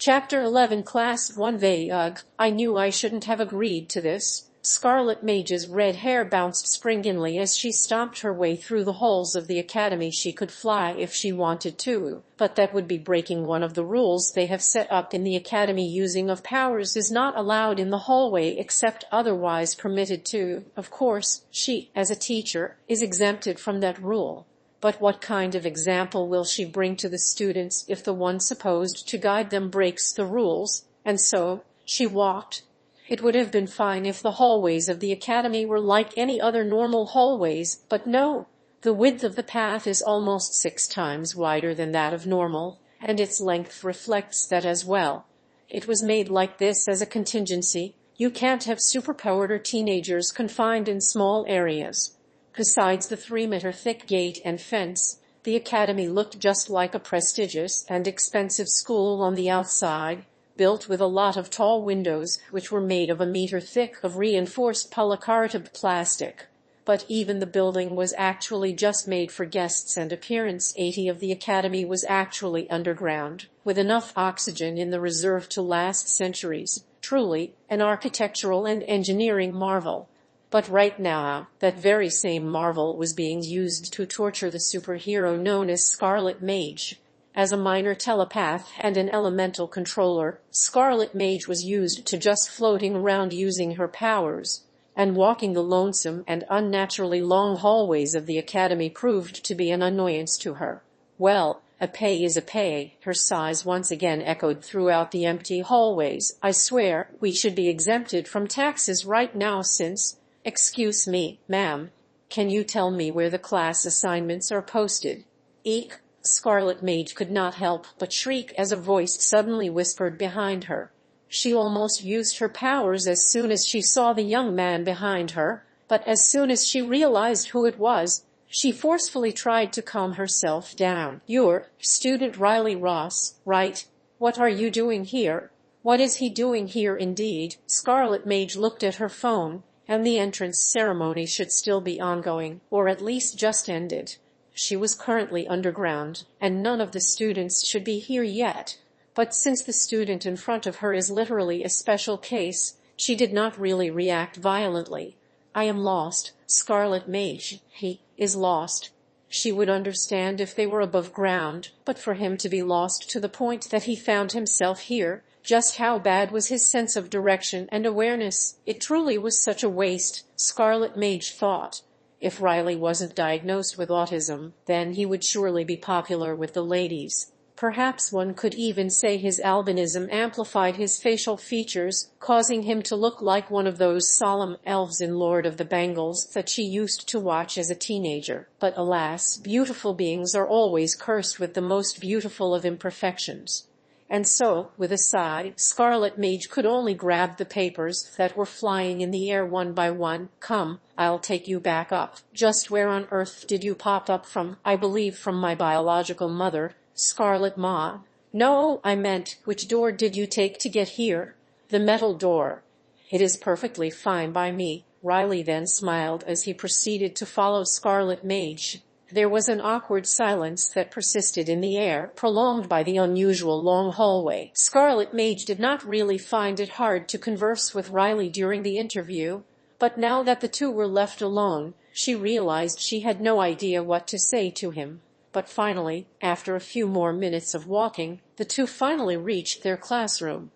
Chapter 11 Class 1 Ugh, I knew I shouldn't have agreed to this. Scarlet Mage's red hair bounced springily as she stomped her way through the halls of the academy. She could fly if she wanted to, but that would be breaking one of the rules they have set up in the academy. Using of powers is not allowed in the hallway except otherwise permitted to. Of course, she, as a teacher, is exempted from that rule. But what kind of example will she bring to the students if the one supposed to guide them breaks the rules? And so, she walked. It would have been fine if the hallways of the academy were like any other normal hallways, but no. The width of the path is almost 6 times wider than that of normal, and its length reflects that as well. It was made like this as a contingency. You can't have superpowered or teenagers confined in small areas. Besides the 3-meter thick gate and fence, the academy looked just like a prestigious and expensive school on the outside, built with a lot of tall windows which were made of a meter thick of reinforced polycarbonate plastic. But even the building was actually just made for guests and appearance. 80 of the academy was actually underground, with enough oxygen in the reserve to last centuries. Truly, an architectural and engineering marvel. But right now, that very same marvel was being used to torture the superhero known as Scarlet Mage. As a minor telepath and an elemental controller, Scarlet Mage was used to just floating around using her powers, and walking the lonesome and unnaturally long hallways of the academy proved to be an annoyance to her. Well, a pay is a pay, her sighs once again echoed throughout the empty hallways. I swear, we should be exempted from taxes right now since— Excuse me, ma'am, can you tell me where the class assignments are posted? Eek! Scarlet Mage could not help but shriek as a voice suddenly whispered behind her. She almost used her powers as soon as she saw the young man behind her, but as soon as she realized who it was, she forcefully tried to calm herself down. You're student Riley Ross, right? What are you doing here? What is he doing here indeed? Scarlet Mage looked at her phone, and the entrance ceremony should still be ongoing, or at least just ended. She was currently underground, and none of the students should be here yet. But since the student in front of her is literally a special case, she did not really react violently. I am lost, Scarlet Mage. He is lost. She would understand if they were above ground, but for him to be lost to the point that he found himself here, just how bad was his sense of direction and awareness? It truly was such a waste, Scarlet Mage thought. If Riley wasn't diagnosed with autism, then he would surely be popular with the ladies. Perhaps one could even say his albinism amplified his facial features, causing him to look like one of those solemn elves in Lord of the Bangles that she used to watch as a teenager. But alas, beautiful beings are always cursed with the most beautiful of imperfections. And so, with a sigh, Scarlet Mage could only grab the papers that were flying in the air one by one. Come, I'll take you back up. Just where on earth did you pop up from? I believe from my biological mother, Scarlet Ma. No, I meant, which door did you take to get here? The metal door. It is perfectly fine by me. Riley then smiled as he proceeded to follow Scarlet Mage. There was an awkward silence that persisted in the air, prolonged by the unusual long hallway. Scarlet Mage did not really find it hard to converse with Riley during the interview, but now that the two were left alone, she realized she had no idea what to say to him. But finally, after a few more minutes of walking, the two finally reached their classroom.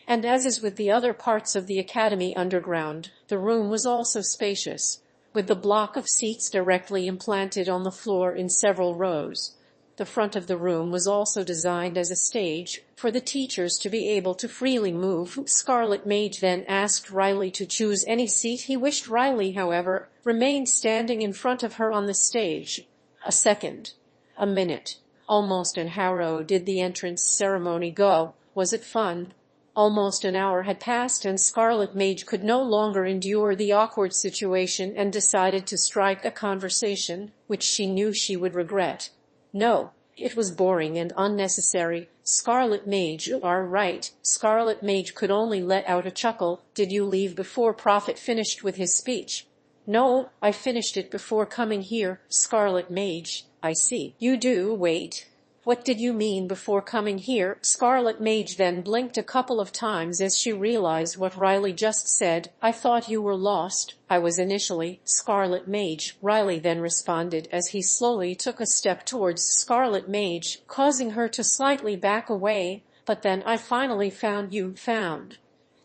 And as is with the other parts of the academy underground, the room was also spacious, with the block of seats directly implanted on the floor in several rows. The front of the room was also designed as a stage for the teachers to be able to freely move. Scarlet Mage then asked Riley to choose any seat he wished. Riley, however, remained standing in front of her on the stage. A second. A minute. Almost an hour did the entrance ceremony go. Was it fun? Almost an hour had passed and Scarlet Mage could no longer endure the awkward situation and decided to strike a conversation, which she knew she would regret. No, it was boring and unnecessary. Scarlet Mage, you are right. Scarlet Mage could only let out a chuckle. Did you leave before Prophet finished with his speech? No, I finished it before coming here. Scarlet Mage, I see. You do, wait. What did you mean before coming here? Scarlet Mage then blinked a couple of times as she realized what Riley just said. I thought you were lost. I was initially, Scarlet Mage, Riley then responded as he slowly took a step towards Scarlet Mage, causing her to slightly back away. But then I finally found you. Found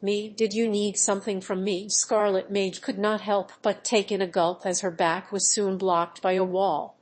me? Did you need something from me? Scarlet Mage could not help but take in a gulp as her back was soon blocked by a wall.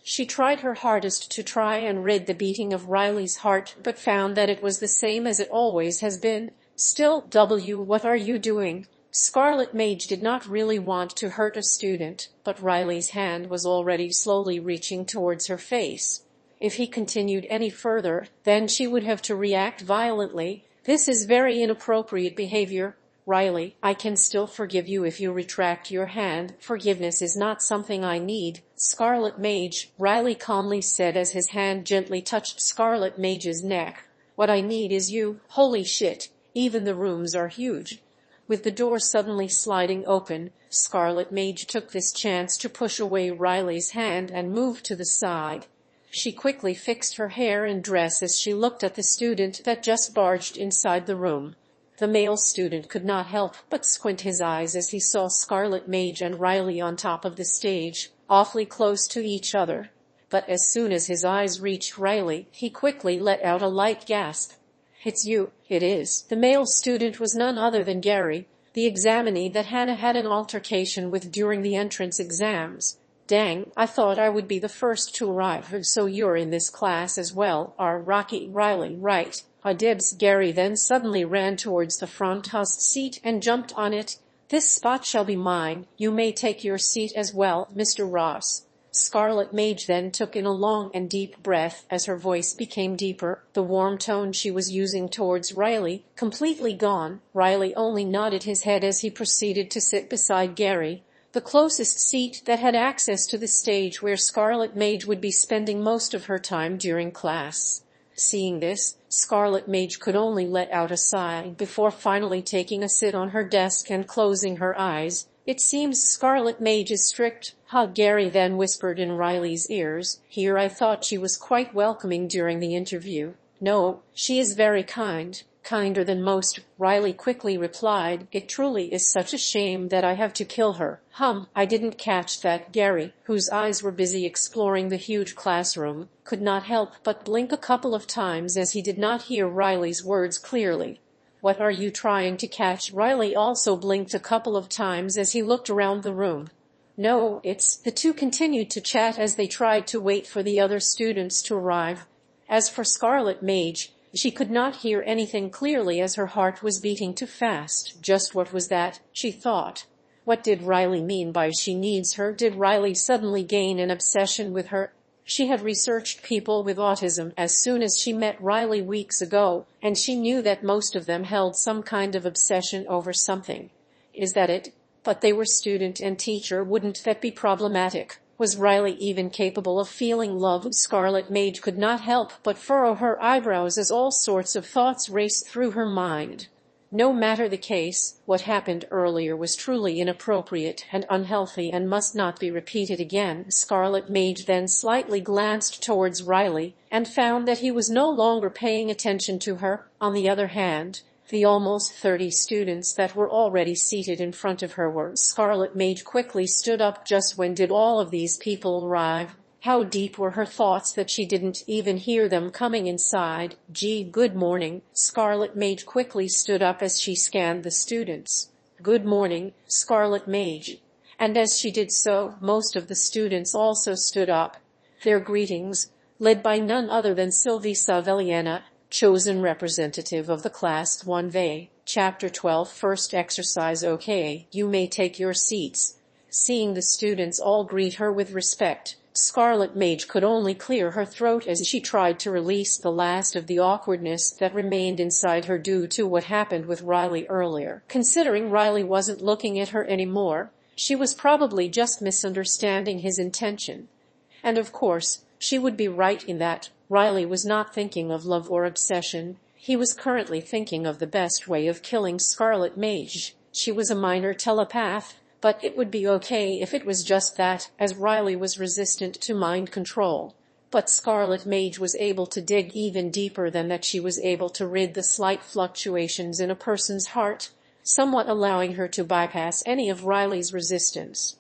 She tried her hardest to try and rid the beating of Riley's heart, but found that it was the same as it always has been. Still, what are you doing? Scarlet Mage did not really want to hurt a student, but Riley's hand was already slowly reaching towards her face. If he continued any further, then she would have to react violently. This is very inappropriate behavior. Riley, I can still forgive you if you retract your hand. Forgiveness is not something I need. Scarlet Mage, Riley calmly said as his hand gently touched Scarlet Mage's neck. What I need is you. Holy shit, even the rooms are huge. With the door suddenly sliding open, Scarlet Mage took this chance to push away Riley's hand and move to the side. She quickly fixed her hair and dress as she looked at the student that just barged inside the room. The male student could not help but squint his eyes as he saw Scarlet Mage and Riley on top of the stage, awfully close to each other. But as soon as his eyes reached Riley, he quickly let out a light gasp. It's you. It is. The male student was none other than Gary, the examinee that Hannah had an altercation with during the entrance exams. Dang, I thought I would be the first to arrive, so you're in this class as well, are Rocky? Riley, right. Dibs. Gary then suddenly ran towards the front house seat and jumped on it. This spot shall be mine. You may take your seat as well, Mr. Ross. Scarlet Mage then took in a long and deep breath as her voice became deeper, the warm tone she was using towards Riley completely gone. Riley only nodded his head as he proceeded to sit beside Gary, the closest seat that had access to the stage where Scarlet Mage would be spending most of her time during class. Seeing this, Scarlet Mage could only let out a sigh before finally taking a sit on her desk and closing her eyes. It seems Scarlet Mage is strict. Gary then whispered in Riley's ears. Here I thought she was quite welcoming during the interview. No, she is very kind. Kinder than most, Riley quickly replied. It truly is such a shame that I have to kill her. I didn't catch that. Gary, whose eyes were busy exploring the huge classroom, could not help but blink a couple of times as he did not hear Riley's words clearly. What are you trying to catch? Riley also blinked a couple of times as he looked around the room. No, it's... The two continued to chat as they tried to wait for the other students to arrive. As for Scarlet Mage, she could not hear anything clearly as her heart was beating too fast. Just what was that, she thought. What did Riley mean by she needs her? Did Riley suddenly gain an obsession with her? She had researched people with autism as soon as she met Riley weeks ago, and she knew that most of them held some kind of obsession over something. Is that it? But they were student and teacher. Wouldn't that be problematic? Was Riley even capable of feeling love? Scarlet Mage could not help but furrow her eyebrows as all sorts of thoughts raced through her mind. No matter the case, what happened earlier was truly inappropriate and unhealthy and must not be repeated again. Scarlet Mage then slightly glanced towards Riley and found that he was no longer paying attention to her. On the other hand, the almost 30 students that were already seated in front of her were. Scarlet Mage quickly stood up. Just when did all of these people arrive? How deep were her thoughts that she didn't even hear them coming inside? Gee, good morning. Scarlet Mage quickly stood up as she scanned the students. Good morning, Scarlet Mage. And as she did so, most of the students also stood up. Their greetings, led by none other than Sylvie Saveliana, chosen representative of the Class 1V. Chapter 12. First exercise. Okay, you may take your seats. Seeing the students all greet her with respect, Scarlet Mage could only clear her throat as she tried to release the last of the awkwardness that remained inside her due to what happened with Riley earlier. Considering Riley wasn't looking at her anymore, she was probably just misunderstanding his intention. And of course, she would be right in that. Riley was not thinking of love or obsession. He was currently thinking of the best way of killing Scarlet Mage. She was a minor telepath, but it would be okay if it was just that, as Riley was resistant to mind control. But Scarlet Mage was able to dig even deeper than that. She was able to read the slight fluctuations in a person's heart, somewhat allowing her to bypass any of Riley's resistance.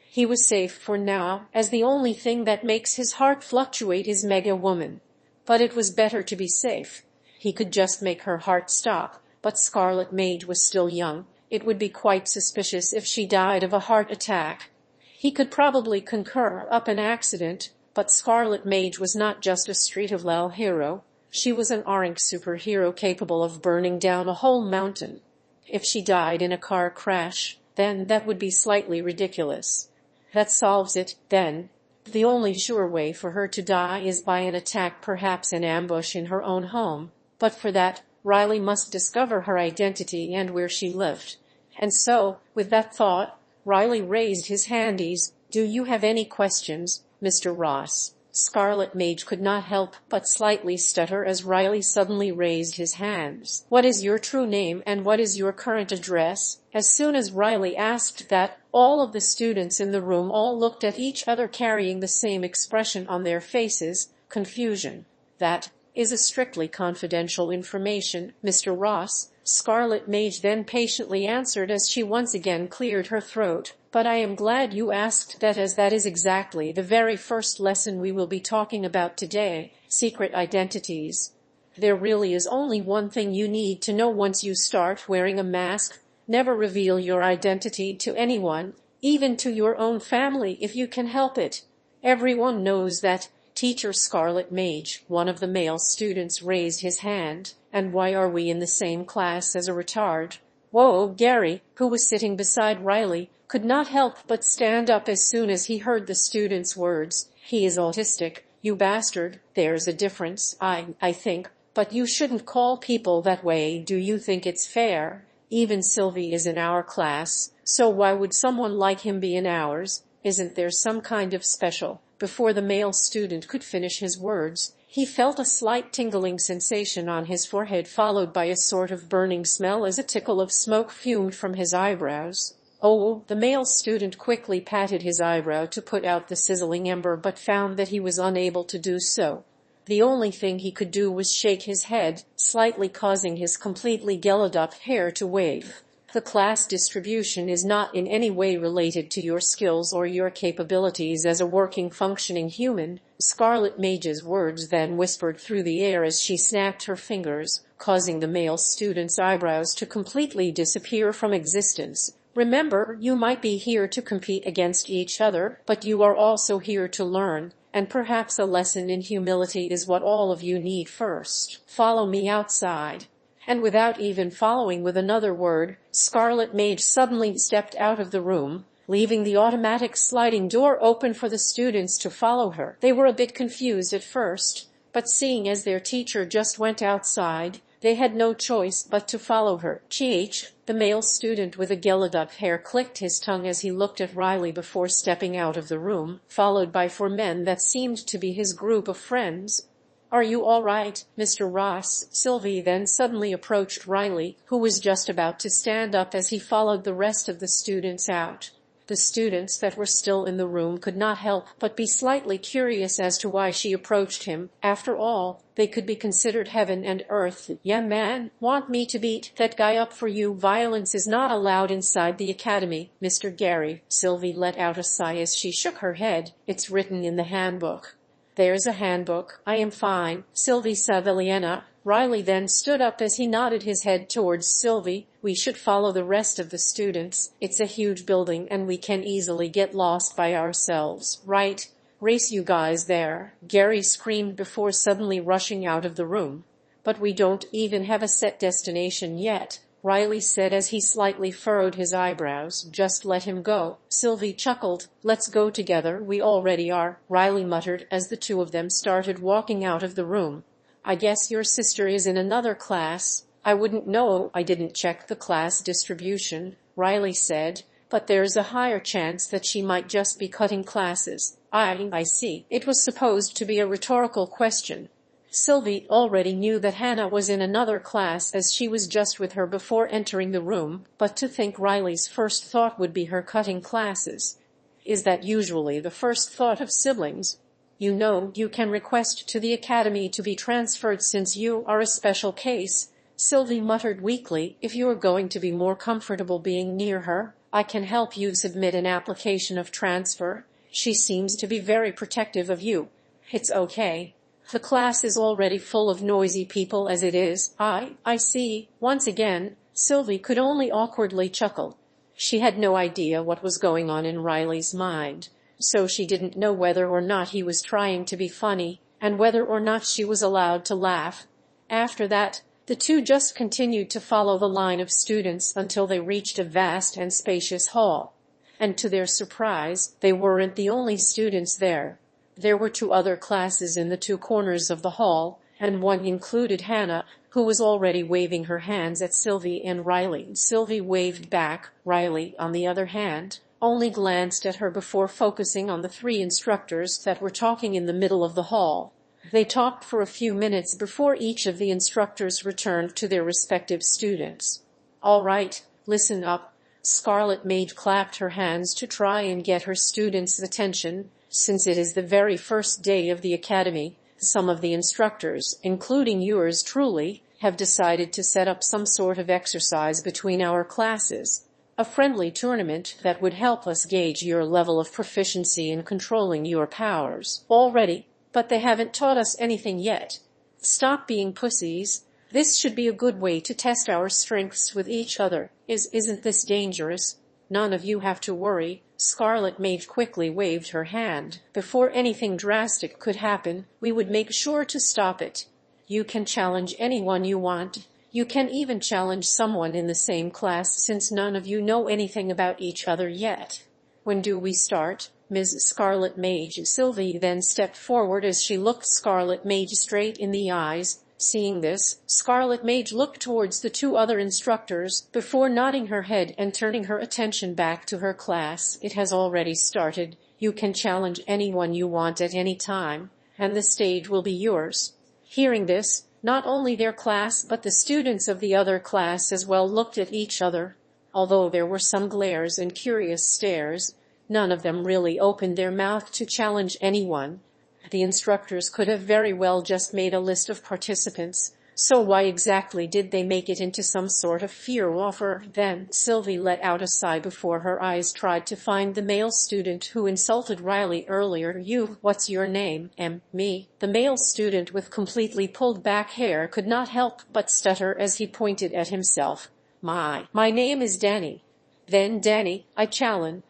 He was safe for now, as the only thing that makes his heart fluctuate is Mega Woman. But it was better to be safe. He could just make her heart stop, but Scarlet Mage was still young. It would be quite suspicious if she died of a heart attack. He could probably concur up an accident, but Scarlet Mage was not just a street-of-level hero. She was an orange superhero capable of burning down a whole mountain. If she died in a car crash, then that would be slightly ridiculous. That solves it, then. The only sure way for her to die is by an attack, perhaps an ambush in her own home. But for that, Riley must discover her identity and where she lived. And so, with that thought, Riley raised his handies. "Do you have any questions, Mr. Ross?" Scarlet Mage could not help but slightly stutter as Riley suddenly raised his hands. "What is your true name and what is your current address?" As soon as Riley asked that, all of the students in the room all looked at each other carrying the same expression on their faces, confusion. "That is a strictly confidential information, Mr. Ross," Scarlet Mage then patiently answered as she once again cleared her throat. "But I am glad you asked that, as that is exactly the very first lesson we will be talking about today, secret identities. There really is only one thing you need to know once you start wearing a mask. Never reveal your identity to anyone, even to your own family if you can help it. Everyone knows that." Teacher Scarlet Mage, one of the male students, raised his hand. "And why are we in the same class as a retard?" Whoa, Gary, who was sitting beside Riley, could not help but stand up as soon as he heard the student's words. "He is autistic, you bastard. There's a difference, I think, but you shouldn't call people that way. Do you think it's fair? Even Sylvie is in our class, so why would someone like him be in ours? Isn't there some kind of special?" Before the male student could finish his words, he felt a slight tingling sensation on his forehead, followed by a sort of burning smell as a tickle of smoke fumed from his eyebrows. "Oh!" The male student quickly patted his eyebrow to put out the sizzling ember, but found that he was unable to do so. The only thing he could do was shake his head, slightly causing his completely gelled up hair to wave. "The class distribution is not in any way related to your skills or your capabilities as a working, functioning human." Scarlet Mage's words then whispered through the air as she snapped her fingers, causing the male student's eyebrows to completely disappear from existence. "Remember, you might be here to compete against each other, but you are also here to learn, and perhaps a lesson in humility is what all of you need first. Follow me outside." And without even following with another word, Scarlet Mage suddenly stepped out of the room, leaving the automatic sliding door open for the students to follow her. They were a bit confused at first, but seeing as their teacher just went outside, they had no choice but to follow her. The male student with a gelled up hair clicked his tongue as he looked at Riley before stepping out of the room, followed by 4 men that seemed to be his group of friends. "Are you all right, Mr. Ross?" Sylvie then suddenly approached Riley, who was just about to stand up as he followed the rest of the students out. The students that were still in the room could not help but be slightly curious as to why she approached him. After all, they could be considered heaven and earth. "Yeah, man, want me to beat that guy up for you? Violence is not allowed inside the academy, Mr. Gary." Sylvie let out a sigh as she shook her head. "It's written in the handbook." "There's a handbook. I am fine, Sylvie Saviliana." Riley then stood up as he nodded his head towards Sylvie. "We should follow the rest of the students. It's a huge building and we can easily get lost by ourselves, right? Race you guys there," Gary screamed before suddenly rushing out of the room. "But we don't even have a set destination yet," Riley said as he slightly furrowed his eyebrows. "Just let him go." Sylvie chuckled. "Let's go together. We already are," Riley muttered as the two of them started walking out of the room. "I guess your sister is in another class." "I wouldn't know. I didn't check the class distribution," Riley said, "but there's a higher chance that she might just be cutting classes." I see." It was supposed to be a rhetorical question. Sylvie already knew that Hannah was in another class as she was just with her before entering the room, but to think Riley's first thought would be her cutting classes. Is that usually the first thought of siblings? You know you can request to the academy to be transferred since you are a special case, Sylvie muttered weakly. If you're going to be more comfortable being near her, I can help you submit an application of transfer. She seems to be very protective of you. It's okay. The class is already full of noisy people as it is. I see. Once again, Sylvie could only awkwardly chuckle. She had no idea what was going on in Riley's mind, so she didn't know whether or not he was trying to be funny, and whether or not she was allowed to laugh. After that, the two just continued to follow the line of students until they reached a vast and spacious hall. And to their surprise, they weren't the only students there. There were two other classes in the two corners of the hall, and one included Hannah, who was already waving her hands at Sylvie and Riley. Sylvie waved back. Riley, on the other hand, only glanced at her before focusing on the three instructors that were talking in the middle of the hall. They talked for a few minutes before each of the instructors returned to their respective students. All right, listen up. Scarlet Mage clapped her hands to try and get her students' attention. Since it is the very first day of the academy, some of the instructors, including yours truly, have decided to set up some sort of exercise between our classes. A friendly tournament that would help us gauge your level of proficiency in controlling your powers. Already, but they haven't taught us anything yet. Stop being pussies. This should be a good way to test our strengths with each other. Isn't this dangerous? None of you have to worry. Scarlet Mage quickly waved her hand. Before anything drastic could happen, we would make sure to stop it. You can challenge anyone you want. You can even challenge someone in the same class since none of you know anything about each other yet. When do we start, Ms. Scarlet Mage? Sylvie then stepped forward as she looked Scarlet Mage straight in the eyes. Seeing this, Scarlet Mage looked towards the two other instructors before nodding her head and turning her attention back to her class. It has already started. You can challenge anyone you want at any time, and the stage will be yours. Hearing this, not only their class but the students of the other class as well looked at each other. Although there were some glares and curious stares, none of them really opened their mouth to challenge anyone. The instructors could have very well just made a list of participants, so why exactly did they make it into some sort of fear offer? Then Sylvie let out a sigh before her eyes tried to find the male student who insulted Riley earlier. You, what's your name? Me. The male student with completely pulled back hair could not help but stutter as he pointed at himself. My name is Danny. Then Danny, I challenge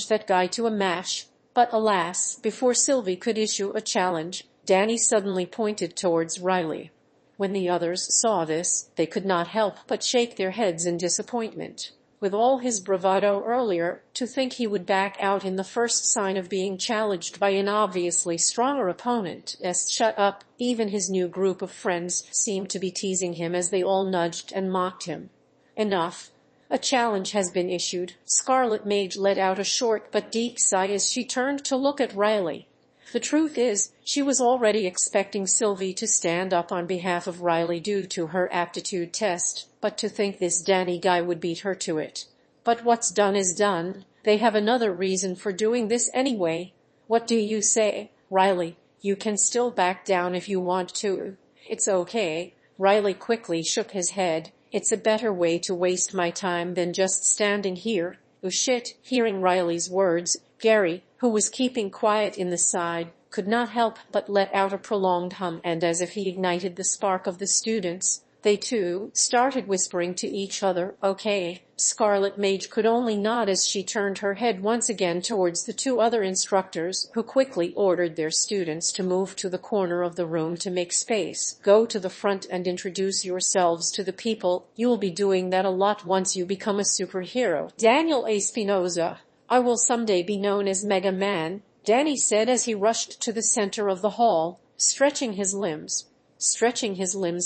that guy to a match. But alas, before Sylvie could issue a challenge, Danny suddenly pointed towards Riley. When the others saw this, they could not help but shake their heads in disappointment. With all his bravado earlier, to think he would back out in the first sign of being challenged by an obviously stronger opponent. Shut up. Even his new group of friends seemed to be teasing him as they all nudged and mocked him. Enough. A challenge has been issued. Scarlet Mage let out a short but deep sigh as she turned to look at Riley. The truth is, she was already expecting Sylvie to stand up on behalf of Riley due to her aptitude test, but to think this Danny guy would beat her to it. But what's done is done. They have another reason for doing this anyway. What do you say, Riley? You can still back down if you want to. It's okay. Riley quickly shook his head. It's a better way to waste my time than just standing here. Oh shit. Hearing Riley's words, Gary, who was keeping quiet in the side, could not help but let out a prolonged hum, and as if he ignited the spark of the students, they too started whispering to each other. Okay. Scarlet Mage could only nod as she turned her head once again towards the two other instructors, who quickly ordered their students to move to the corner of the room to make space. Go to the front and introduce yourselves to the people. You'll be doing that a lot once you become a superhero. Daniel Espinoza. I will someday be known as Mega Man, Danny said as he rushed to the center of the hall, stretching his limbs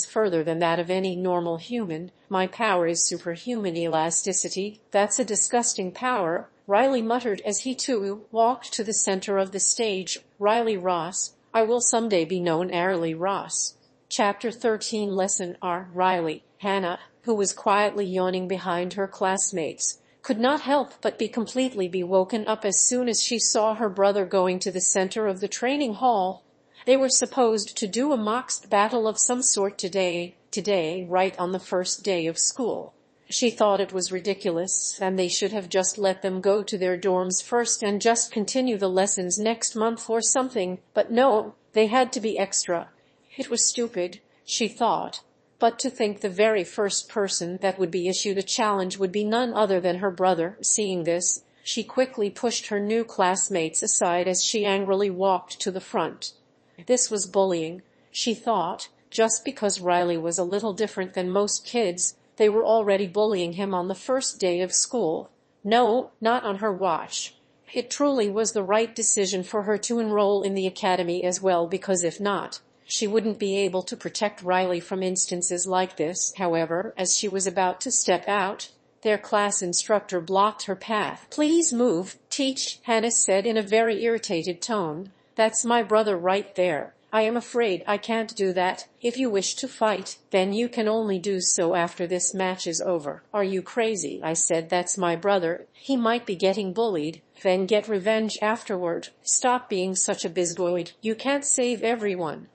further than that of any normal human. My power is superhuman elasticity. That's a disgusting power, Riley muttered as he too walked to the center of the stage. Riley Ross. I will someday be known as Riley Ross. Chapter 13 Lesson R. Riley. Hannah, who was quietly yawning behind her classmates, could not help but be woken up as soon as she saw her brother going to the center of the training hall. They were supposed to do a mock battle of some sort today, right on the first day of school. She thought it was ridiculous, and they should have just let them go to their dorms first and just continue the lessons next month or something, but no, they had to be extra. It was stupid, she thought, but to think the very first person that would be issued a challenge would be none other than her brother. Seeing this, she quickly pushed her new classmates aside as she angrily walked to the front. This was bullying, she thought. Just because Riley was a little different than most kids, they were already bullying him on the first day of school. No, not on her watch. It truly was the right decision for her to enroll in the academy as well, because if not, she wouldn't be able to protect Riley from instances like this. However, as she was about to step out, their class instructor blocked her path. "Please move, teach," Hannah said in a very irritated tone. "That's my brother right there. I am afraid I can't do that. If you wish to fight, then you can only do so after this match is over." "Are you crazy?" I said. "That's my brother. He might be getting bullied, then get revenge afterward." "Stop being such a bigoid. You can't save everyone.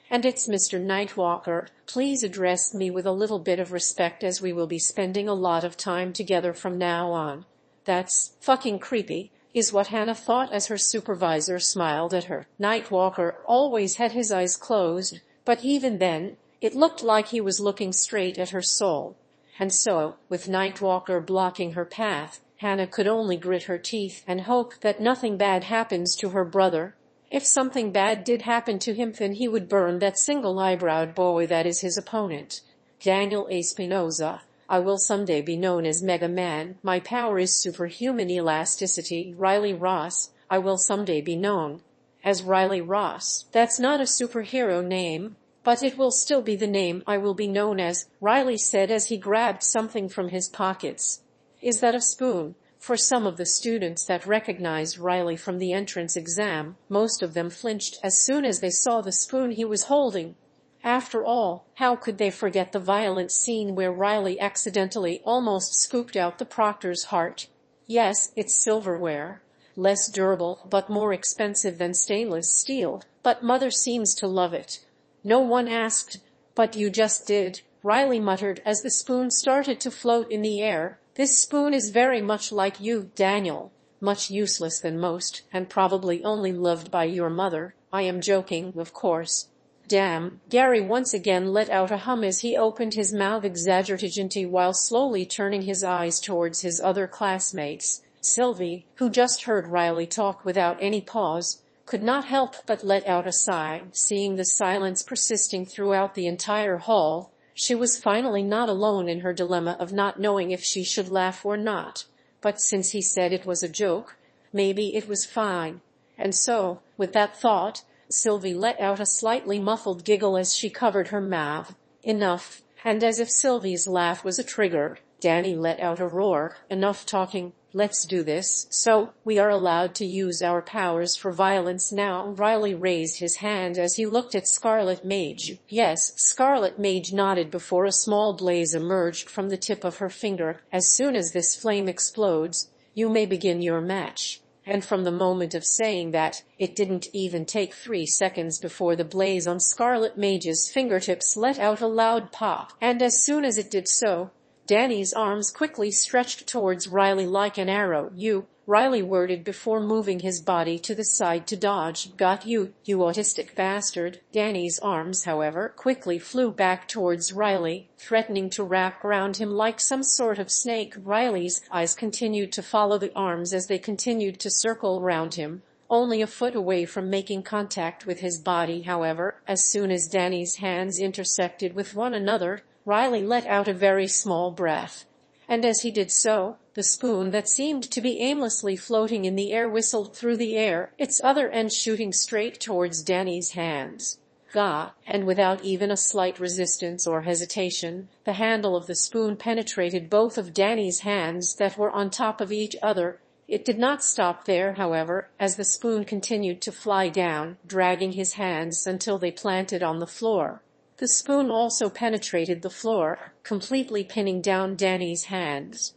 And it's Mr. Nightwalker. Please address me with a little bit of respect, as we will be spending a lot of time together from now on." "That's fucking creepy," is what Hannah thought as her supervisor smiled at her. Nightwalker always had his eyes closed, but even then, it looked like he was looking straight at her soul. And so, with Nightwalker blocking her path, Hannah could only grit her teeth and hope that nothing bad happens to her brother. If something bad did happen to him, then he would burn that single-eyebrowed boy that is his opponent. Daniel Espinosa. "I will someday be known as Mega Man. My power is superhuman elasticity." Riley Ross. "I will someday be known as Riley Ross." "That's not a superhero name, but it will still be the name I will be known as," Riley said as he grabbed something from his pockets. "Is that a spoon?" For some of the students that recognized Riley from the entrance exam, most of them flinched as soon as they saw the spoon he was holding. After all, how could they forget the violent scene where Riley accidentally almost scooped out the proctor's heart? Yes, it's silverware, less durable but more expensive than stainless steel, but Mother seems to love it. No one asked, but you just did, Riley muttered as the spoon started to float in the air. "This spoon is very much like you, Daniel. Much useless than most, and probably only loved by your mother. I am joking, of course." "Damn." Gary once again let out a hum as he opened his mouth exaggeratedly while slowly turning his eyes towards his other classmates. Sylvie, who just heard Riley talk without any pause, could not help but let out a sigh. Seeing the silence persisting throughout the entire hall, she was finally not alone in her dilemma of not knowing if she should laugh or not. But since he said it was a joke, maybe it was fine. And so, with that thought, Sylvie let out a slightly muffled giggle as she covered her mouth. "Enough." And as if Sylvie's laugh was a trigger, Danny let out a roar. "Enough talking. Let's do this. So, we are allowed to use our powers for violence now." Riley raised his hand as he looked at Scarlet Mage. "Yes." Scarlet Mage nodded before a small blaze emerged from the tip of her finger. "As soon as this flame explodes, you may begin your match." And from the moment of saying that, it didn't even take 3 seconds before the blaze on Scarlet Mage's fingertips let out a loud pop. And as soon as it did so, Danny's arms quickly stretched towards Riley like an arrow. "You," Riley worded before moving his body to the side to dodge. "Got you, you autistic bastard." Danny's arms, however, quickly flew back towards Riley, threatening to wrap around him like some sort of snake. Riley's eyes continued to follow the arms as they continued to circle around him, only a foot away from making contact with his body. However, as soon as Danny's hands intersected with one another, Riley let out a very small breath. And as he did so, the spoon that seemed to be aimlessly floating in the air whistled through the air, its other end shooting straight towards Danny's hands. Gah! And without even a slight resistance or hesitation, the handle of the spoon penetrated both of Danny's hands that were on top of each other. It did not stop there, however, as the spoon continued to fly down, dragging his hands until they planted on the floor. The spoon also penetrated the floor, completely pinning down Danny's hands.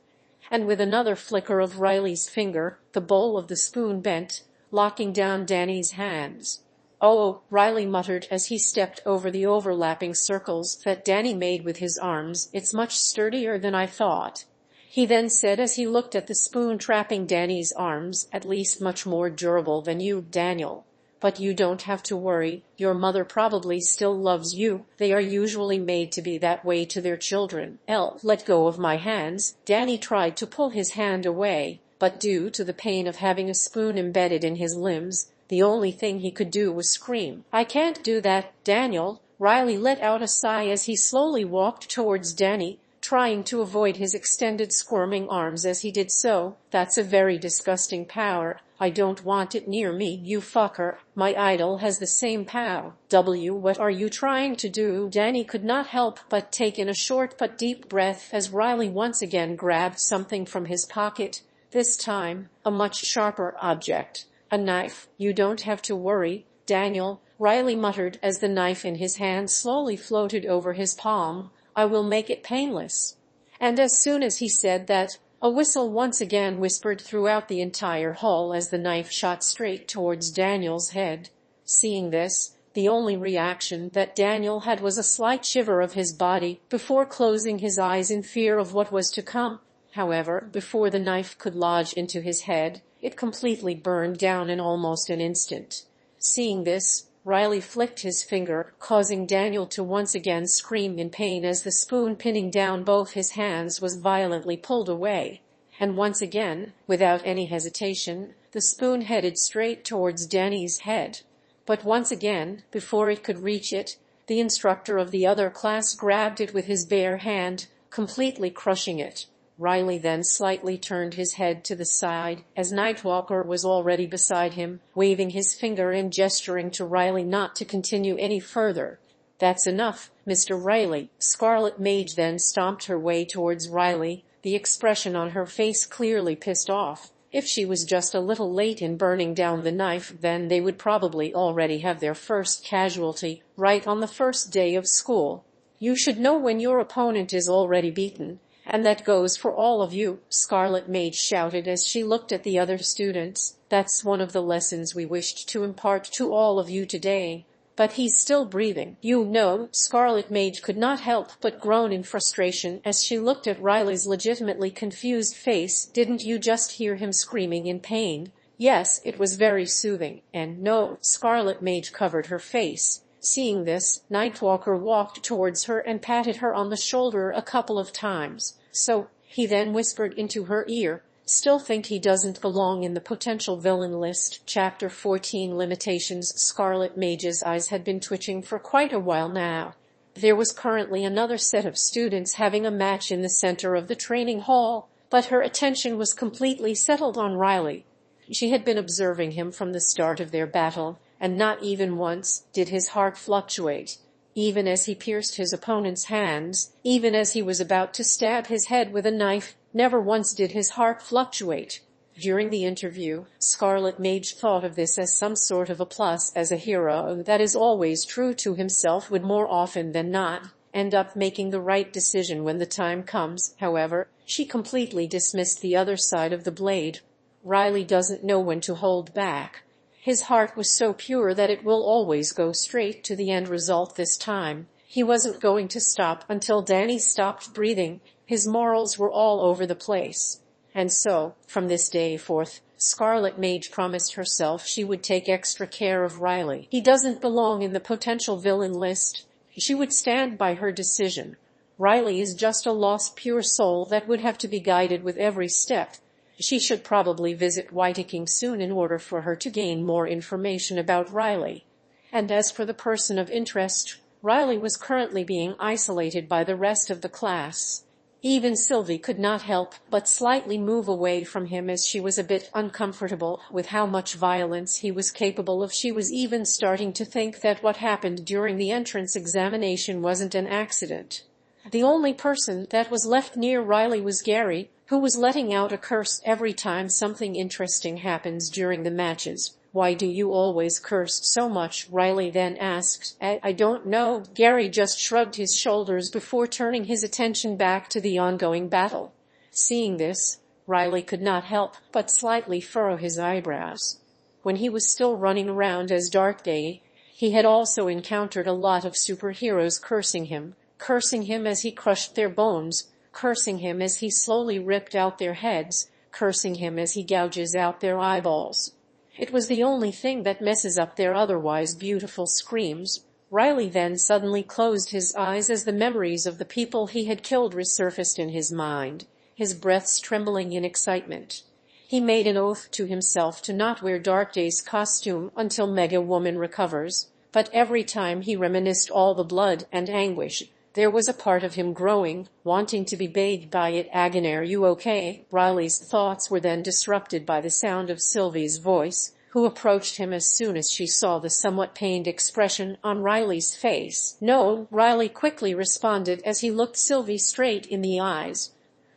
and with another flicker of Riley's finger, the bowl of the spoon bent, locking down Danny's hands. "Oh," Riley muttered as he stepped over the overlapping circles that Danny made with his arms, "it's much sturdier than I thought." He then said as he looked at the spoon trapping Danny's arms, "At least much more durable than you, Daniel. But you don't have to worry, your mother probably still loves you. They are usually made to be that way to their children." Let go of my hands." Danny tried to pull his hand away, but due to the pain of having a spoon embedded in his limbs, the only thing he could do was scream. "I can't do that, Daniel." Riley let out a sigh as he slowly walked towards Danny, trying to avoid his extended squirming arms as he did so. "That's a very disgusting power. I don't want it near me, you fucker. My idol has the same pow. What are you trying to do?" Danny could not help but take in a short but deep breath as Riley once again grabbed something from his pocket, this time a much sharper object. "A knife." "You don't have to worry, Daniel," Riley muttered as the knife in his hand slowly floated over his palm. "I will make it painless." And as soon as he said that, a whistle once again whispered throughout the entire hall as the knife shot straight towards Daniel's head. Seeing this, the only reaction that Daniel had was a slight shiver of his body before closing his eyes in fear of what was to come. However, before the knife could lodge into his head, it completely burned down in almost an instant. Seeing this, Riley flicked his finger, causing Daniel to once again scream in pain as the spoon pinning down both his hands was violently pulled away. And once again, without any hesitation, the spoon headed straight towards Danny's head. But once again, before it could reach it, the instructor of the other class grabbed it with his bare hand, completely crushing it. Riley then slightly turned his head to the side, as Nightwalker was already beside him, waving his finger and gesturing to Riley not to continue any further. "That's enough, Mr. Riley." Scarlet Mage then stomped her way towards Riley, the expression on her face clearly pissed off. If she was just a little late in burning down the knife, then they would probably already have their first casualty right on the first day of school. "You should know when your opponent is already beaten. And that goes for all of you," Scarlet Mage shouted as she looked at the other students. "That's one of the lessons we wished to impart to all of you today. But he's still breathing, you know." Scarlet Mage could not help but groan in frustration as she looked at Riley's legitimately confused face. "Didn't you just hear him screaming in pain?" "Yes, it was very soothing." "And no." Scarlet Mage covered her face. Seeing this, Nightwalker walked towards her and patted her on the shoulder a couple of times. "So," he then whispered into her ear, "still think he doesn't belong in the potential villain list?" Chapter 14 Limitations. Scarlet Mage's eyes had been twitching for quite a while now. There was currently another set of students having a match in the center of the training hall, but her attention was completely settled on Riley. She had been observing him from the start of their battle, and not even once did his heart fluctuate. Even as he pierced his opponent's hands, even as he was about to stab his head with a knife, never once did his heart fluctuate. During the interview, Scarlet Mage thought of this as some sort of a plus, as a hero that is always true to himself would more often than not end up making the right decision when the time comes. However, she completely dismissed the other side of the blade. Riley doesn't know when to hold back. His heart was so pure that it will always go straight to the end result this time. He wasn't going to stop until Danny stopped breathing. His morals were all over the place. And so, from this day forth, Scarlet Mage promised herself she would take extra care of Riley. He doesn't belong in the potential villain list. She would stand by her decision. Riley is just a lost pure soul that would have to be guided with every step. She should probably visit Whitaking soon in order for her to gain more information about Riley. And as for the person of interest, Riley was currently being isolated by the rest of the class. Even Sylvie could not help but slightly move away from him as she was a bit uncomfortable with how much violence he was capable of. She was even starting to think that what happened during the entrance examination wasn't an accident. The only person that was left near Riley was Gary, who was letting out a curse every time something interesting happens during the matches. "Why do you always curse so much?" Riley then asked. I don't know." Gary just shrugged his shoulders before turning his attention back to the ongoing battle. Seeing this, Riley could not help but slightly furrow his eyebrows. When he was still running around as Darkday, he had also encountered a lot of superheroes cursing him as he crushed their bones, cursing him as he slowly ripped out their heads, cursing him as he gouges out their eyeballs. It was the only thing that messes up their otherwise beautiful screams. Riley then suddenly closed his eyes as the memories of the people he had killed resurfaced in his mind, his breaths trembling in excitement. He made an oath to himself to not wear Darkday's costume until Mega Woman recovers, but every time he reminisced all the blood and anguish, there was a part of him growing, wanting to be bathed by it. "Agony, are you okay?" Riley's thoughts were then disrupted by the sound of Sylvie's voice, who approached him as soon as she saw the somewhat pained expression on Riley's face. "No," Riley quickly responded as he looked Sylvie straight in the eyes.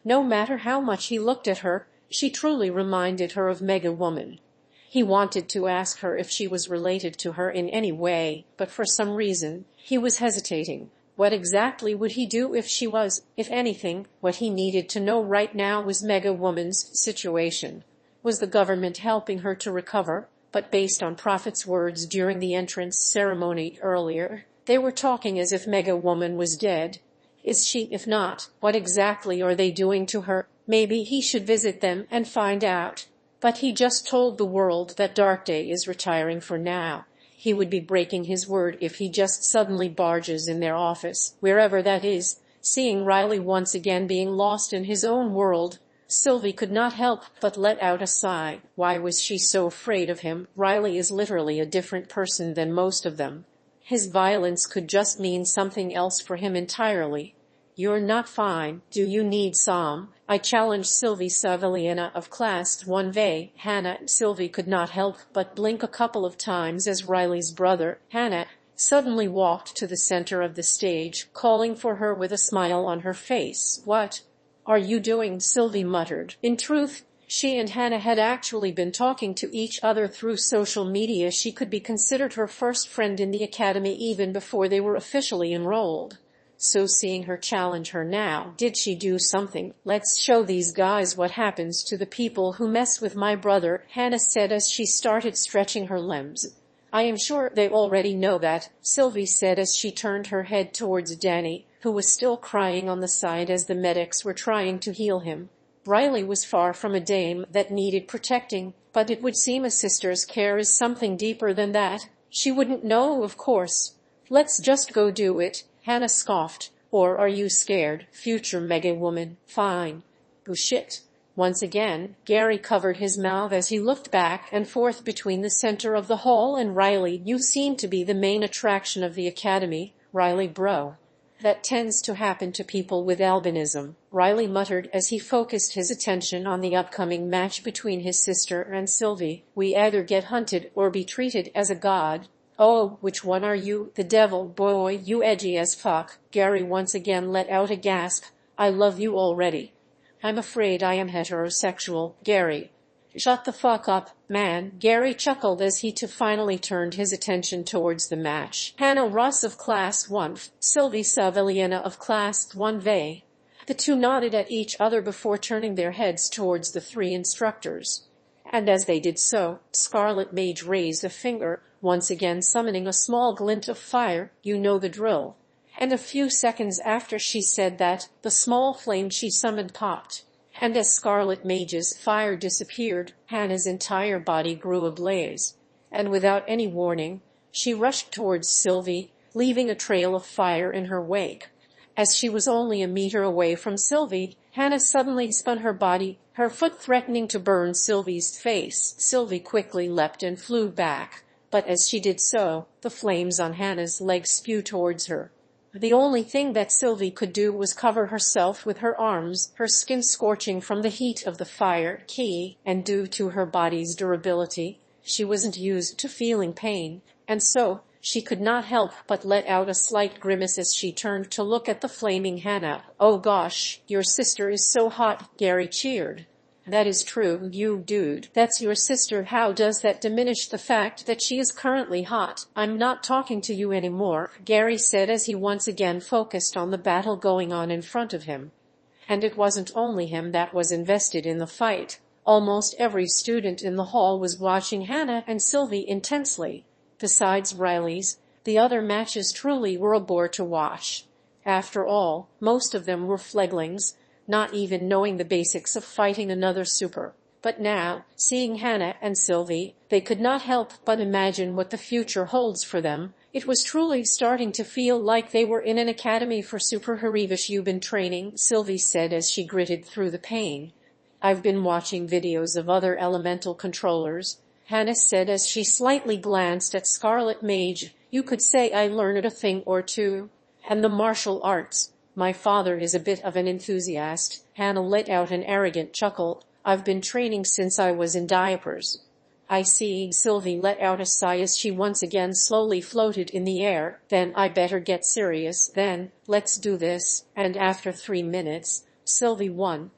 No matter how much he looked at her, she truly reminded her of Mega Woman. He wanted to ask her if she was related to her in any way, but for some reason, he was hesitating. What exactly would he do if she was? If anything, what he needed to know right now was Mega Woman's situation. Was the government helping her to recover? But based on Prophet's words during the entrance ceremony earlier, they were talking as if Mega Woman was dead. Is she? If not, what exactly are they doing to her? Maybe he should visit them and find out. But he just told the world that Darkday is retiring for now. He would be breaking his word if he just suddenly barges in their office, wherever that is. Seeing Riley once again being lost in his own world, Sylvie could not help but let out a sigh. Why was she so afraid of him? Riley is literally a different person than most of them. His violence could just mean something else for him entirely. "You're not fine. Do you need some?" I challenged Sylvie Savaliana of Class 1V. Hannah. Sylvie could not help but blink a couple of times as Riley's brother, Hannah, suddenly walked to the center of the stage, calling for her with a smile on her face. "What are you doing?" Sylvie muttered. In truth, she and Hannah had actually been talking to each other through social media. She could be considered her first friend in the academy even before they were officially enrolled. So seeing her challenge her now, did she do something? "Let's show these guys what happens to the people who mess with my brother," Hannah said as she started stretching her limbs. "I am sure they already know that," Sylvie said as she turned her head towards Danny, who was still crying on the side as the medics were trying to heal him. Riley was far from a dame that needed protecting, but it would seem a sister's care is something deeper than that. She wouldn't know, of course. "Let's just go do it," Hannah scoffed. "Or are you scared, future Mega Woman?" "Fine." "Bullshit." Once again, Gary covered his mouth as he looked back and forth between the center of the hall and Riley. "You seem to be the main attraction of the academy, Riley bro." "That tends to happen to people with albinism," Riley muttered as he focused his attention on the upcoming match between his sister and Sylvie. "We either get hunted or be treated as a god." "Oh, which one are you?" "The devil, boy, you edgy as fuck." Gary once again let out a gasp. "I love you already." "I'm afraid I am heterosexual, Gary." "Shut the fuck up, man." Gary chuckled as he finally turned his attention towards the match. Hannah Ross of Class 1, Sylvie Savaliana of Class 1V. The two nodded at each other before turning their heads towards the three instructors. And as they did so, Scarlet Mage raised a finger, once again summoning a small glint of fire. "You know the drill." And a few seconds after she said that, the small flame she summoned popped. And as Scarlet Mage's fire disappeared, Hannah's entire body grew ablaze. And without any warning, she rushed towards Sylvie, leaving a trail of fire in her wake. As she was only a meter away from Sylvie, Hannah suddenly spun her body, her foot threatening to burn Sylvie's face. Sylvie quickly leapt and flew back, but as she did so, the flames on Hannah's legs spewed towards her. The only thing that Sylvie could do was cover herself with her arms, her skin scorching from the heat of the fire, and due to her body's durability, she wasn't used to feeling pain, and so she could not help but let out a slight grimace as she turned to look at the flaming Hannah. "Oh gosh, your sister is so hot," Gary cheered. "That is true, you dude. That's your sister. How does that diminish the fact that she is currently hot?" "I'm not talking to you anymore," Gary said as he once again focused on the battle going on in front of him. And it wasn't only him that was invested in the fight. Almost every student in the hall was watching Hannah and Sylvie intensely. Besides Riley's, the other matches truly were a bore to watch. After all, most of them were fledglings, not even knowing the basics of fighting another super. But now, seeing Hannah and Sylvie, they could not help but imagine what the future holds for them. It was truly starting to feel like they were in an academy for superheroish human training, Sylvie said as she gritted through the pain. I've been watching videos of other elemental controllers, Hannah said as she slightly glanced at Scarlet Mage. You could say I learned a thing or two. And the martial arts. My father is a bit of an enthusiast. Hannah let out an arrogant chuckle. I've been training since I was in diapers. I see. Sylvie let out a sigh as she once again slowly floated in the air. Then I better get serious. Then, let's do this. And after 3 minutes, Sylvie won.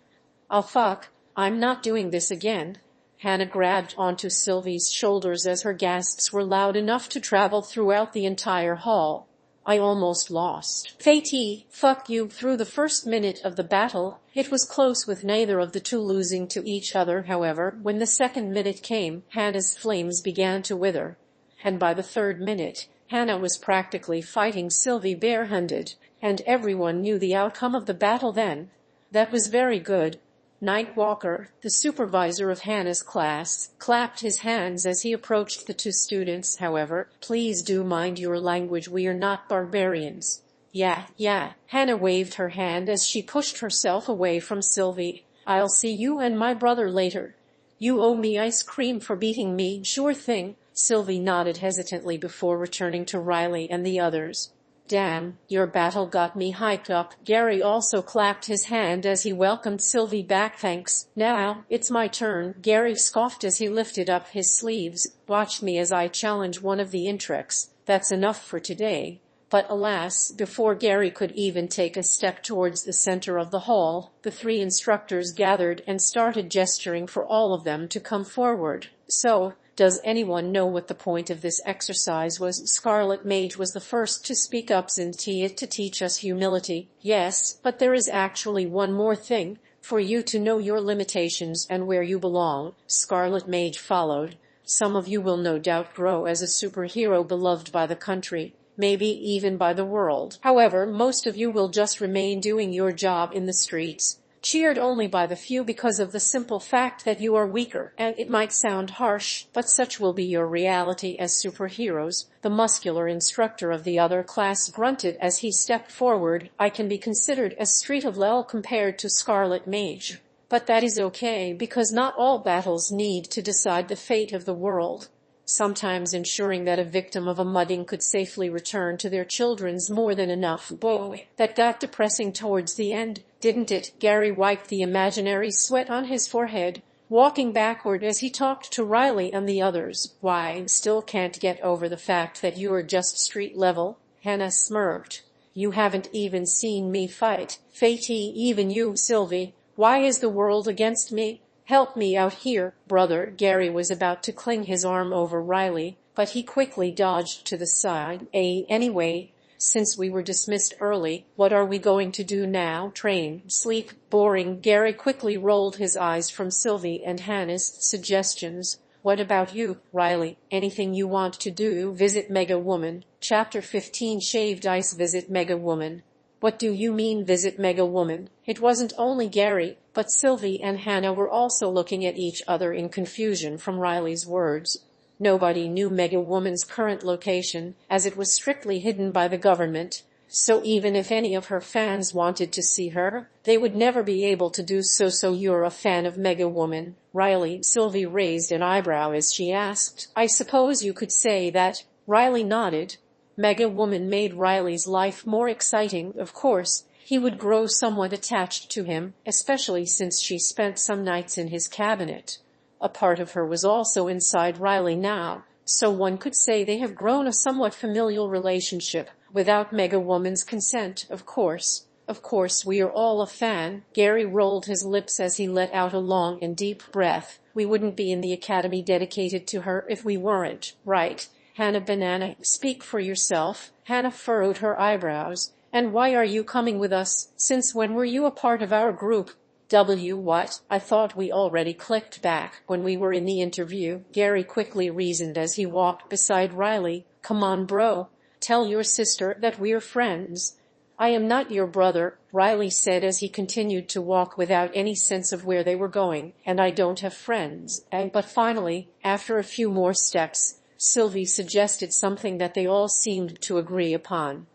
Oh fuck, I'm not doing this again. Hannah grabbed onto Sylvie's shoulders as her gasps were loud enough to travel throughout the entire hall. I almost lost. Fatty, fuck you. Through the first minute of the battle, it was close with neither of the two losing to each other. However, when the second minute came, Hannah's flames began to wither. And by the third minute, Hannah was practically fighting Sylvie barehanded, and everyone knew the outcome of the battle then. That was very good. Nightwalker, the supervisor of Hannah's class, clapped his hands as he approached the two students. However, please do mind your language. We are not barbarians. Yeah. Hannah waved her hand as she pushed herself away from Sylvie. I'll see you and my brother later. You owe me ice cream for beating me. Sure thing. Sylvie nodded hesitantly before returning to Riley and the others. Damn, your battle got me hyped up. Gary also clapped his hand as he welcomed Sylvie back. Thanks. Now, it's my turn. Gary scoffed as he lifted up his sleeves. Watch me as I challenge one of the Intrex. That's enough for today. But alas, before Gary could even take a step towards the center of the hall, the 3 instructors gathered and started gesturing for all of them to come forward. So, does anyone know what the point of this exercise was? Scarlet Mage was the first to speak up. To teach us humility. Yes, but there is actually one more thing. For you to know your limitations and where you belong. Scarlet Mage followed. Some of you will no doubt grow as a superhero beloved by the country, maybe even by the world. However, most of you will just remain doing your job in the streets, cheered only by the few because of the simple fact that you are weaker. And it might sound harsh, but such will be your reality as superheroes. The muscular instructor of the other class grunted as he stepped forward. I can be considered as street of level compared to Scarlet Mage. But that is okay, because not all battles need to decide the fate of the world. Sometimes ensuring that a victim of a mudding could safely return to their children's more than enough. Boy, that got depressing towards the end, didn't it? Gary wiped the imaginary sweat on his forehead, walking backward as he talked to Riley and the others. Why, still can't get over the fact that you are just street level? Hannah smirked. You haven't even seen me fight. Fatty, even you, Sylvie. Why is the world against me? Help me out here, brother. Gary was about to cling his arm over Riley, but he quickly dodged to the side. Anyway, since we were dismissed early, what are we going to do now? Train, sleep, boring. Gary quickly rolled his eyes from Sylvie and Hannah's suggestions. What about you, Riley? Anything you want to do? Visit Mega Woman. Chapter 15 Shaved Ice. Visit Mega Woman. What do you mean visit Mega Woman? It wasn't only Gary, but Sylvie and Hannah were also looking at each other in confusion from Riley's words. Nobody knew Mega Woman's current location, as it was strictly hidden by the government, so even if any of her fans wanted to see her, they would never be able to do so. So you're a fan of Mega Woman, Riley? Sylvie raised an eyebrow as she asked. I suppose you could say that. Riley nodded. Mega Woman made Riley's life more exciting. Of course, he would grow somewhat attached to him, especially since she spent some nights in his cabinet. A part of her was also inside Riley now, so one could say they have grown a somewhat familial relationship, without Mega Woman's consent, of course. Of course we are all a fan. Gary rolled his lips as he let out a long and deep breath. We wouldn't be in the academy dedicated to her if we weren't, right? Hannah Banana, speak for yourself. Hannah furrowed her eyebrows, And why are you coming with us? Since when were you a part of our group? What? I thought we already clicked back when we were in the interview, Gary quickly reasoned as he walked beside Riley. Come on, bro. Tell your sister that we're friends. I am not your brother, Riley said as he continued to walk without any sense of where they were going, and I don't have friends. But finally, after a few more steps, Sylvie suggested something that they all seemed to agree upon.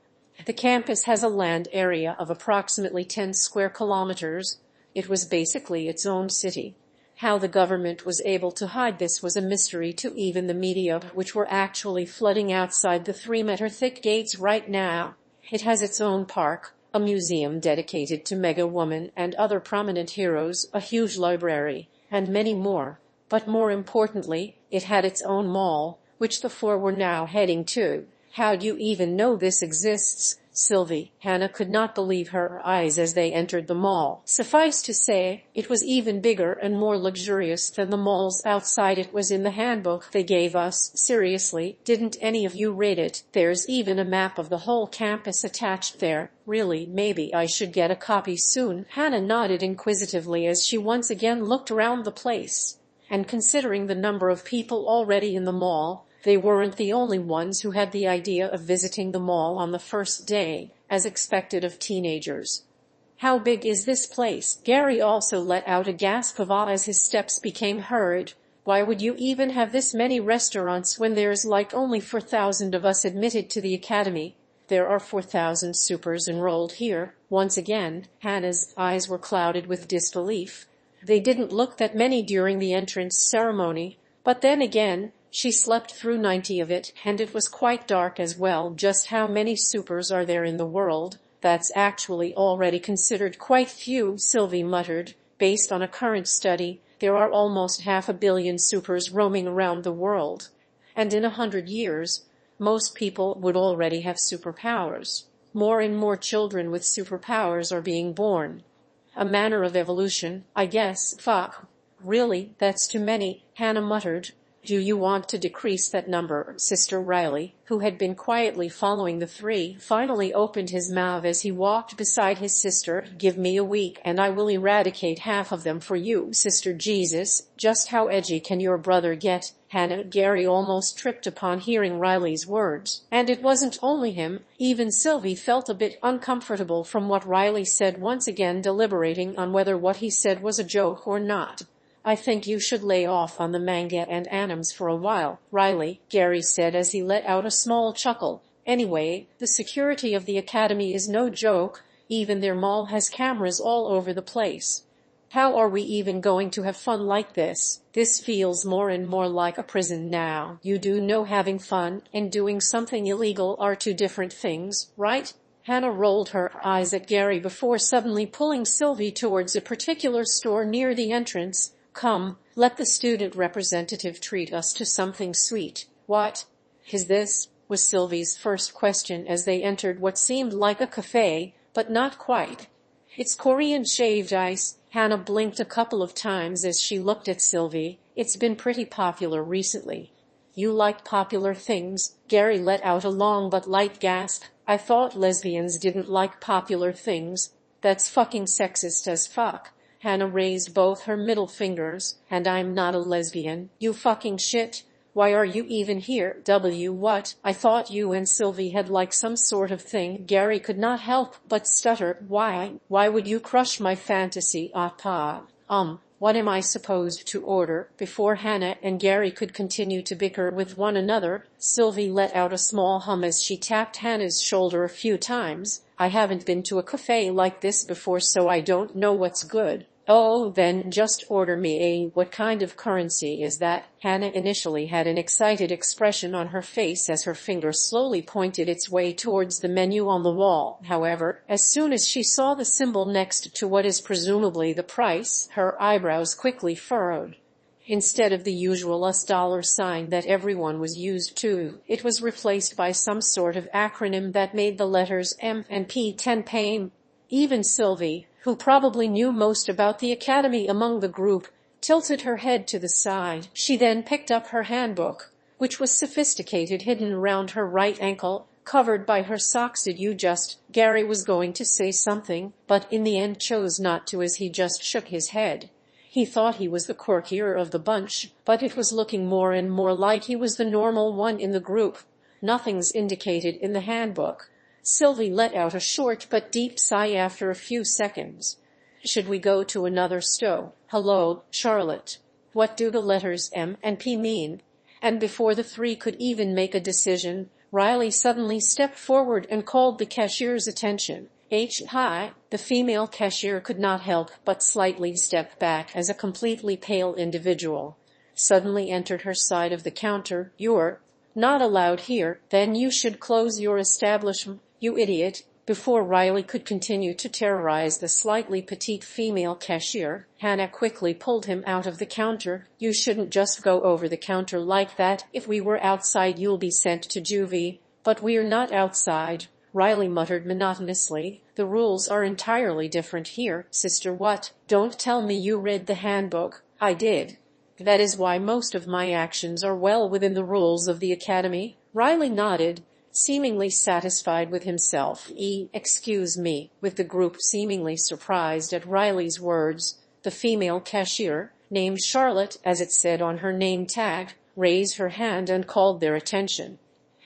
The campus has a land area of approximately 10 square kilometers. It was basically its own city. How the government was able to hide this was a mystery to even the media, which were actually flooding outside the 3-meter-thick gates right now. It has its own park, a museum dedicated to Mega Woman and other prominent heroes, a huge library, and many more. But more importantly, it had its own mall, which the four were now heading to. How'd you even know this exists, Sylvie? Hannah could not believe her eyes as they entered the mall. Suffice to say, it was even bigger and more luxurious than the malls outside it was in the handbook they gave us. Seriously, didn't any of you read it? There's even a map of the whole campus attached there. Really, maybe I should get a copy soon. Hannah nodded inquisitively as she once again looked around the place. And considering the number of people already in the mall, they weren't the only ones who had the idea of visiting the mall on the first day, as expected of teenagers. How big is this place? Gary also let out a gasp of awe as his steps became hurried. Why would you even have this many restaurants when there's like only 4,000 of us admitted to the academy? There are 4,000 supers enrolled here. Once again, Hannah's eyes were clouded with disbelief. They didn't look that many during the entrance ceremony, but then again, she slept through 90 of it, and it was quite dark as well. Just how many supers are there in the world? That's actually already considered quite few, Sylvie muttered. Based on a current study, there are almost 500 million supers roaming around the world. And in 100 years, most people would already have superpowers. More and more children with superpowers are being born. A manner of evolution, I guess. Fuck. Really, that's too many, Hannah muttered. Do you want to decrease that number? Sister Riley, who had been quietly following the three, finally opened his mouth as he walked beside his sister. Give me a week and I will eradicate half of them for you, Sister Jesus. Just how edgy can your brother get? Hannah. Gary almost tripped upon hearing Riley's words. And it wasn't only him. Even Sylvie felt a bit uncomfortable from what Riley said, once again deliberating on whether what he said was a joke or not. I think you should lay off on the manga and animes for a while, Riley, Gary said as he let out a small chuckle. Anyway, the security of the academy is no joke. Even their mall has cameras all over the place. How are we even going to have fun like this? This feels more and more like a prison now. You do know having fun and doing something illegal are two different things, right? Hannah rolled her eyes at Gary before suddenly pulling Sylvie towards a particular store near the entrance. Come, let the student representative treat us to something sweet. What is this? Was Sylvie's first question as they entered what seemed like a cafe, but not quite. It's Korean shaved ice. Hannah blinked a couple of times as she looked at Sylvie. It's been pretty popular recently. You like popular things? Gary let out a long but light gasp. I thought lesbians didn't like popular things. That's fucking sexist as fuck. Hannah raised both her middle fingers. And I'm not a lesbian. You fucking shit. Why are you even here? What? I thought you and Sylvie had like some sort of thing. Gary could not help but stutter. Why? Why would you crush my fantasy? Pa. What am I supposed to order? Before Hannah and Gary could continue to bicker with one another, Sylvie let out a small hum as she tapped Hannah's shoulder a few times. I haven't been to a cafe like this before, so I don't know what's good. Oh, then just order me a. What kind of currency is that? Hannah initially had an excited expression on her face as her finger slowly pointed its way towards the menu on the wall. However, as soon as she saw the symbol next to what is presumably the price, her eyebrows quickly furrowed. Instead of the usual $$ sign that everyone was used to, it was replaced by some sort of acronym that made the letters M and P 10 pay. Even Sylvie, who probably knew most about the academy among the group, tilted her head to the side. She then picked up her handbook, which was sophisticated, hidden around her right ankle. covered by her socks. Did you just? Gary was going to say something, but in the end chose not to as he just shook his head. He thought he was the quirkier of the bunch, but it was looking more and more like he was the normal one in the group. Nothing's indicated in the handbook. Sylvie let out a short but deep sigh after a few seconds. Should we go to another store? Hello, Charlotte. What do the letters M and P mean? And before the three could even make a decision, Riley suddenly stepped forward and called the cashier's attention. Hi. The female cashier could not help but slightly step back as a completely pale individual suddenly entered her side of the counter. You're not allowed here. Then you should close your establishment, you idiot. Before Riley could continue to terrorize the slightly petite female cashier, Hannah quickly pulled him out of the counter. You shouldn't just go over the counter like that. If we were outside, you'll be sent to juvie. But we're not outside, Riley muttered monotonously. The rules are entirely different here, sister. What? Don't tell me you read the handbook. I did. That is why most of my actions are well within the rules of the academy. Riley nodded, seemingly satisfied with himself. Excuse me, with the group seemingly surprised at Riley's words. The female cashier, named Charlotte as it said on her name tag, raised her hand and called their attention.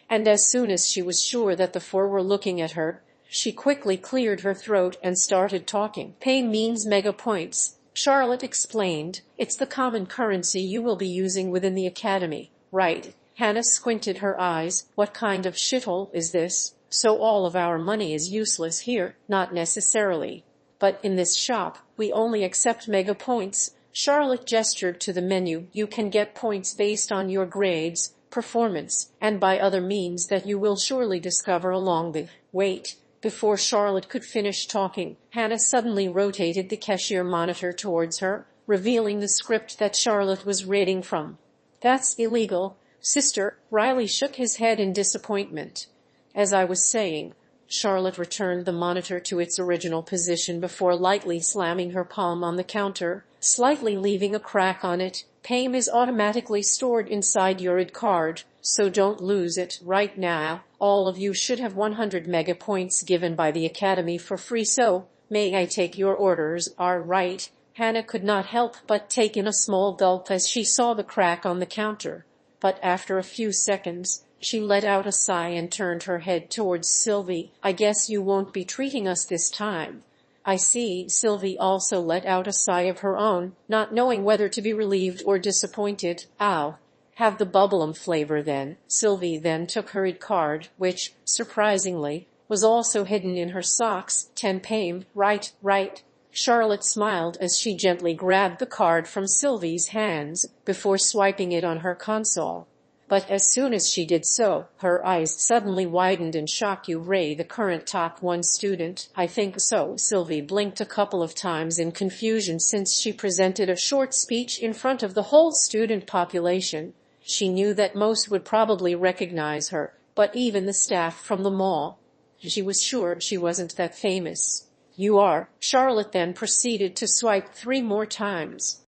And as soon as she was sure that the four were looking at her, she quickly cleared her throat and started talking. Pay means mega points, Charlotte explained. It's the common currency you will be using within the academy. Right. Hannah squinted her eyes. What kind of shithole is this? So all of our money is useless here? Not necessarily. But in this shop, we only accept mega points. Charlotte gestured to the menu. You can get points based on your grades, performance, and by other means that you will surely discover along the wait. Before Charlotte could finish talking, Hannah suddenly rotated the cashier monitor towards her, revealing the script that Charlotte was reading from. That's illegal, sister. Riley shook his head in disappointment. As I was saying, Charlotte returned the monitor to its original position before lightly slamming her palm on the counter, slightly leaving a crack on it. Payme is automatically stored inside your ID card, so don't lose it. Right now, all of you should have 100 mega points given by the Academy for free, so may I take your orders? All right. Hannah could not help but take in a small gulp as she saw the crack on the counter. But after a few seconds, she let out a sigh and turned her head towards Sylvie. I guess you won't be treating us this time. I see. Sylvie also let out a sigh of her own, not knowing whether to be relieved or disappointed. Ow. Have the bubblegum flavor then. Sylvie then took her ID card, which, surprisingly, was also hidden in her socks. 10 Payme. Right. Charlotte smiled as she gently grabbed the card from Sylvie's hands before swiping it on her console. But as soon as she did so, her eyes suddenly widened in shock. You Ray, the current top 1 student? I think so. Sylvie blinked a couple of times in confusion since she presented a short speech in front of the whole student population. She knew that most would probably recognize her, but even the staff from the mall. She was sure she wasn't that famous. You are. Charlotte then proceeded to swipe 3 more times.